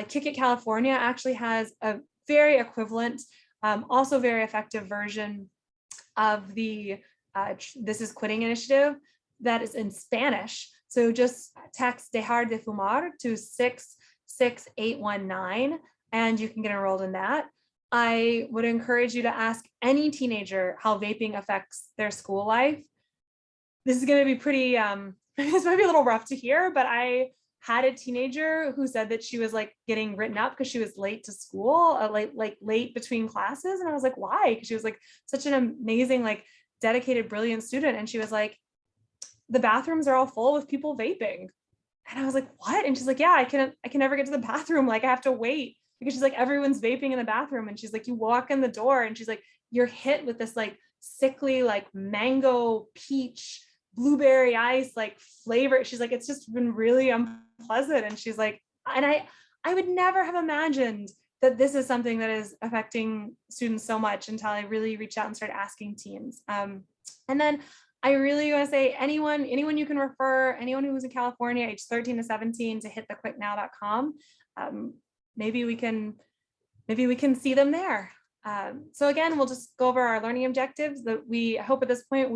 S3: Kick It California actually has a very equivalent, also very effective version of the This Is Quitting initiative that is in Spanish. So just text Dejar de Fumar to 66819 and you can get enrolled in that. I would encourage you to ask any teenager how vaping affects their school life. This is going to be pretty, this might be a little rough to hear, but I had a teenager who said that she was like getting written up because she was late to school, late between classes. And I was like, why? Because she was like such an amazing, like dedicated, brilliant student. And she was like, the bathrooms are all full with people vaping. And I was like, what? And she's like, yeah, I can never get to the bathroom. Like I have to wait because she's like, everyone's vaping in the bathroom. And she's like, you walk in the door and she's like, you're hit with this like sickly, like mango, peach, blueberry ice, like flavor. She's like, it's just been really unpleasant. And she's like, and I would never have imagined that this is something that is affecting students so much until I really reached out and started asking teens. And then I really want to say anyone you can refer, anyone who's in California, age 13 to 17, to hitthequitnow.com. Maybe we can see them there. So again, we'll just go over our learning objectives that I hope at this point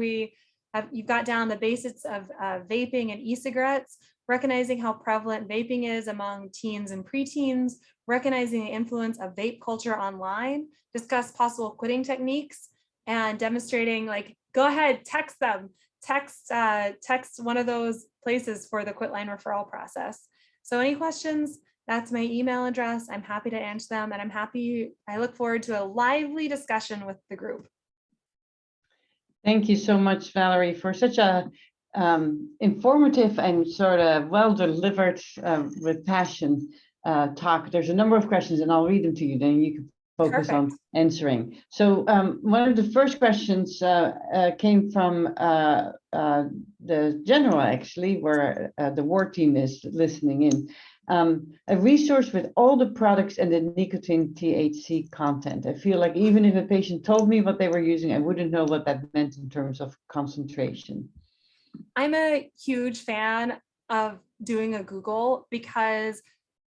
S3: you've got down the basics of vaping and e-cigarettes, recognizing how prevalent vaping is among teens and preteens, recognizing the influence of vape culture online, discuss possible quitting techniques, and demonstrating like, go ahead, text them, text one of those places for the Quitline referral process. So any questions? That's my email address. I'm happy to answer them, and I look forward to a lively discussion with the group.
S2: Thank you so much, Valerie, for such a informative and sort of well-delivered with passion talk. There's a number of questions, and I'll read them to you, then you can focus on answering. So one of the first questions came from the general, actually, where the war team is listening in. A resource with all the products and the nicotine THC content. I feel like even if a patient told me what they were using, I wouldn't know what that meant in terms of concentration.
S3: I'm a huge fan of doing a Google because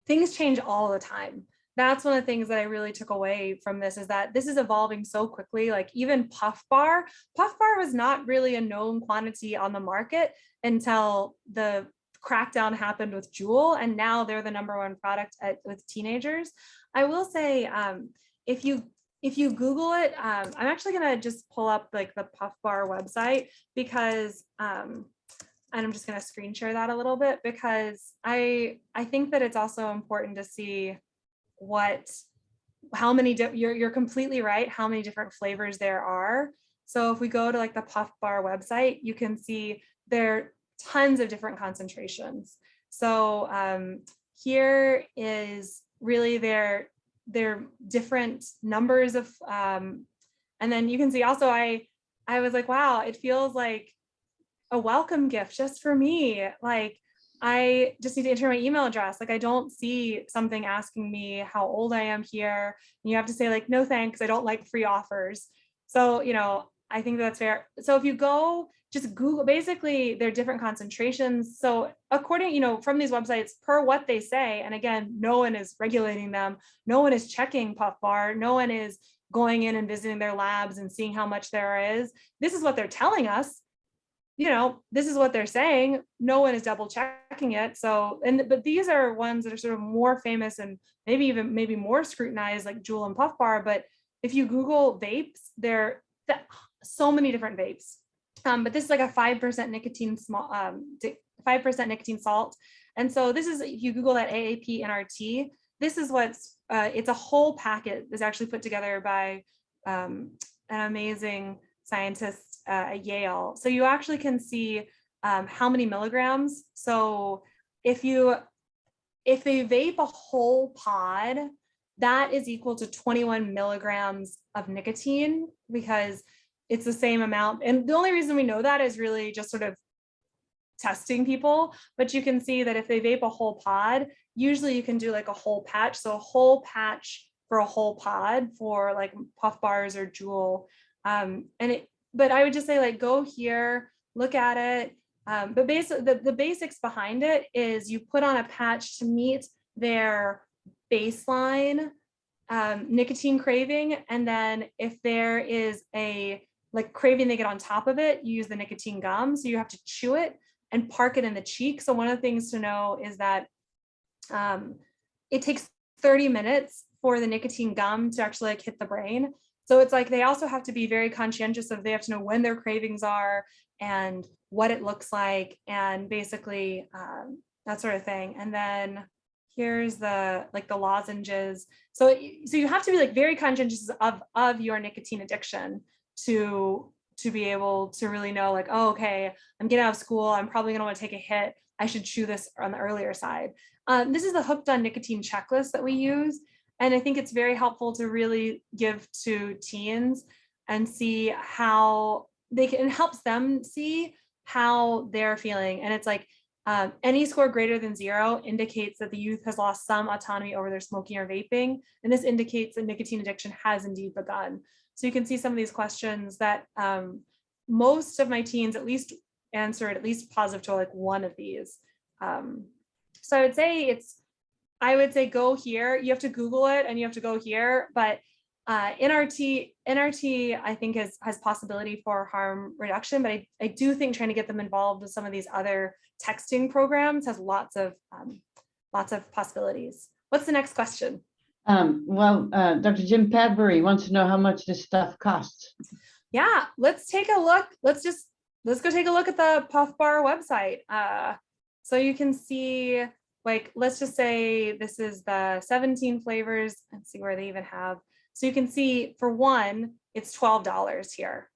S3: things change all the time. that's one of the things that I really took away from this, is that this is evolving so quickly. Like even Puff Bar was not really a known quantity on the market until the crackdown happened with Juul, and now they're the #1 product with teenagers. I will say, if you Google it, I'm actually gonna just pull up like the Puff Bar website, because and I'm just gonna screen share that a little bit, because I think that it's also important to see how many, you're completely right, how many different flavors there are. So if we go to like the Puff Bar website, you can see there are tons of different concentrations. So here is really their different numbers of, and then you can see also, I was like, wow, it feels like a welcome gift just for me. Like, I just need to enter my email address. Like, I don't see something asking me how old I am here. And you have to say like, no, thanks, I don't like free offers. So, I think that's fair. So if you go, just Google, basically they're different concentrations. So according, from these websites, per what they say, and again, no one is regulating them. No one is checking Puff Bar. No one is going in and visiting their labs and seeing how much there is. This is what they're telling us. This is what they're saying. No one is double checking it. So, but these are ones that are sort of more famous and maybe more scrutinized, like Juul and Puff Bar. But if you Google vapes, there are so many different vapes. But this is like a 5% nicotine 5% nicotine salt. And so this is, if you Google that AAP NRT, this is it's a whole packet that's actually put together by an amazing scientist at Yale. So you actually can see how many milligrams. So if they vape a whole pod, that is equal to 21 milligrams of nicotine, because it's the same amount. And the only reason we know that is really just sort of testing people. But you can see that if they vape a whole pod, usually you can do like a whole patch. So a whole patch for a whole pod for like Puff Bars or Juul. But I would just say, like, go here, look at it. But basically the basics behind it is you put on a patch to meet their baseline nicotine craving. And then if there is a craving they get on top of it, you use the nicotine gum. So you have to chew it and park it in the cheek. So one of the things to know is that it takes 30 minutes for the nicotine gum to actually hit the brain. So it's like they also have to be very conscientious of, they have to know when their cravings are and what it looks like, and basically that sort of thing. And then here's the lozenges. So you have to be very conscientious of your nicotine addiction to be able to really know oh, okay, I'm getting out of school, I'm probably gonna want to take a hit, I should chew this on the earlier side. This is the Hooked on Nicotine checklist that we use. And I think it's very helpful to really give to teens and see how they can, it helps them see how they're feeling. And it's any score greater than 0 indicates that the youth has lost some autonomy over their smoking or vaping. And this indicates that nicotine addiction has indeed begun. So you can see some of these questions that most of my teens at least answered at least positive to one of these. So I would say go here. You have to Google it and you have to go here, but NRT I think has possibility for harm reduction, but I do think trying to get them involved with some of these other texting programs has lots of possibilities. What's the next question?
S2: Dr. Jim Padbury wants to know how much this stuff costs.
S3: Yeah, let's take a look. Let's go take a look at the Puff Bar website. So you can see, let's just say this is the 17 flavors. Let's see where they even have. So you can see for one, it's $12 here.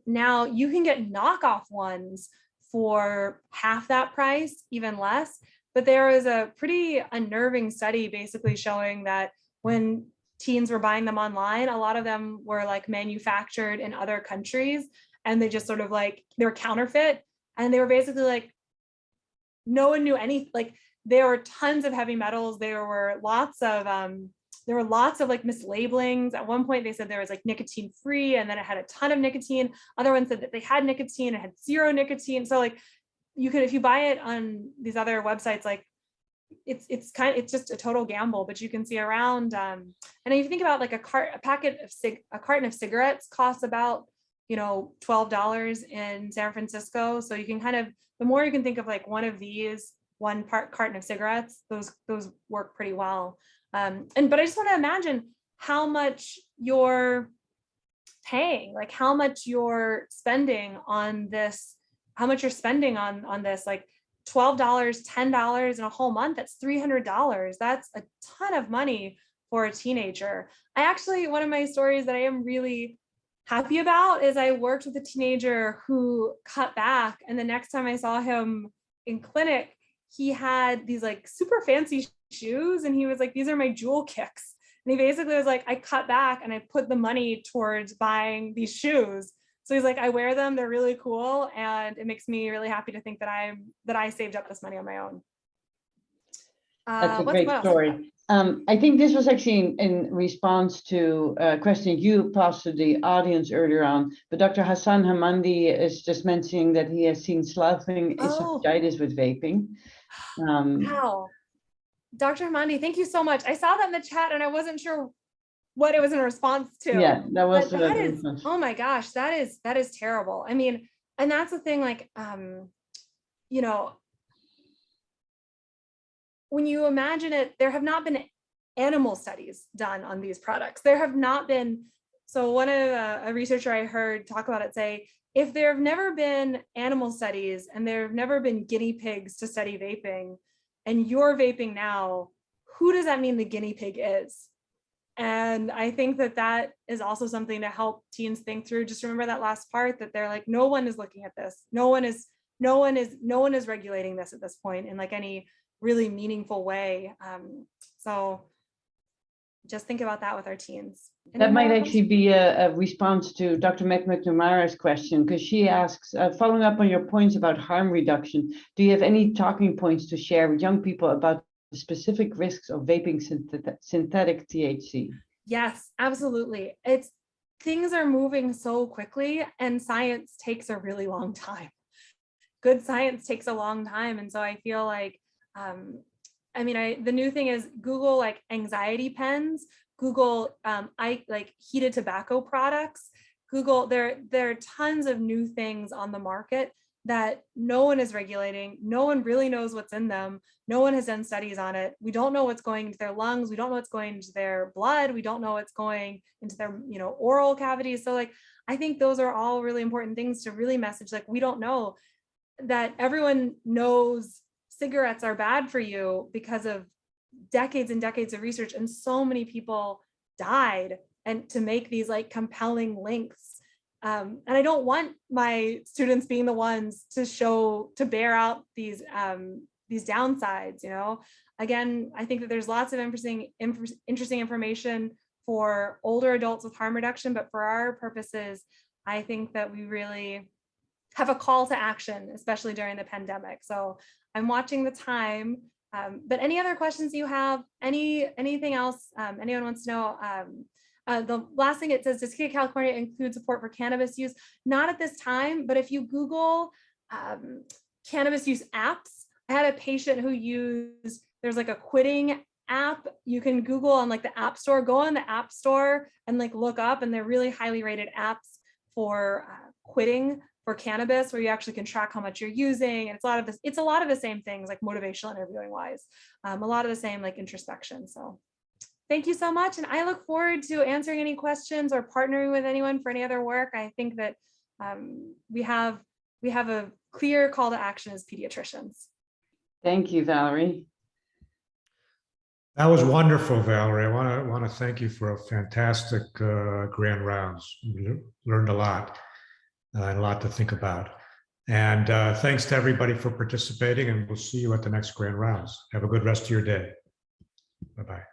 S3: Now you can get knockoff ones for half that price, even less. But there is a pretty unnerving study basically showing that when teens were buying them online, a lot of them were manufactured in other countries, and they just sort of they were counterfeit, and they were basically no one knew any, there were tons of heavy metals. There were lots of mislabelings. At one point they said there was nicotine free, and then it had a ton of nicotine. Other ones said that they had nicotine, it had 0 nicotine. So you could, if you buy it on these other websites, it's just a total gamble, but you can see around, and if you think about like a carton of cigarettes costs about, $12 in San Francisco. So you can kind of, the more you can think of like one of these, carton of cigarettes, those work pretty well. But I just want to imagine how much you're paying, like how much you're spending on this, like $12, $10 in a whole month, that's $300. That's a ton of money for a teenager. One of my stories that I am really happy about is I worked with a teenager who cut back, and the next time I saw him in clinic, he had these like super fancy shoes, and he was like, these are my jewel kicks. And he basically was like, I cut back and I put the money towards buying these shoes. So he's like, I wear them, they're really cool, and it makes me really happy to think that I saved up this money on my own.
S2: That's a great story. I think this was actually in response to a question you posed to the audience earlier on, but Dr. Hassan Hamandi is just mentioning that he has seen sloughing esophagitis with vaping.
S3: Wow. Dr. Hamandi, thank you so much. I saw that in the chat and I wasn't sure what it was in response to.
S2: Yeah, that was
S3: oh my gosh, that is terrible. I mean, and that's the thing, like, when you imagine it, there have not been animal studies done on these products. There have not been. So one of a researcher I heard talk about it say, if there have never been animal studies and there have never been guinea pigs to study vaping, and you're vaping now, who does that mean the guinea pig is? And I think that is also something to help teens think through. Just remember that last part, that they're like, no one is looking at this. No one is regulating this at this point in like any really meaningful way. So just think about that with our teens.
S2: That might actually be a response to Dr. McNamara's question, because she asks, following up on your points about harm reduction, do you have any talking points to share with young people about the specific risks of vaping synthetic THC?
S3: Yes, absolutely. Things are moving so quickly, and science takes a really long time. Good science takes a long time. And so I feel like, the new thing is Google like anxiety pens, Google heated tobacco products, Google, there are tons of new things on the market that no one is regulating. No one really knows what's in them. No one has done studies on it. We don't know what's going into their lungs. We don't know what's going into their blood. We don't know what's going into their, oral cavities. So like, I think those are all really important things to really message. Like, we don't know that everyone knows cigarettes are bad for you because of decades and decades of research, and so many people died, and to make these like compelling links. And I don't want my students being the ones to bear out these downsides. Again, I think that there's lots of interesting information for older adults with harm reduction, but for our purposes, I think that we really have a call to action, especially during the pandemic. So I'm watching the time, but any other questions you have, anything else anyone wants to know? The last thing it says, does California include support for cannabis use? Not at this time, but if you Google cannabis use apps, I had a patient who there's like a quitting app. You can Google on like the App Store, go on the App Store and like look up, and they're really highly rated apps for quitting for cannabis, where you actually can track how much you're using. And it's a lot of the same things, like motivational interviewing wise, a lot of the same like introspection. So thank you so much. And I look forward to answering any questions or partnering with anyone for any other work. I think that we have a clear call to action as pediatricians.
S2: Thank you, Valerie.
S1: That was wonderful, Valerie. I want to thank you for a fantastic grand rounds. We learned a lot and a lot to think about. And thanks to everybody for participating, and we'll see you at the next grand rounds. Have a good rest of your day. Bye-bye.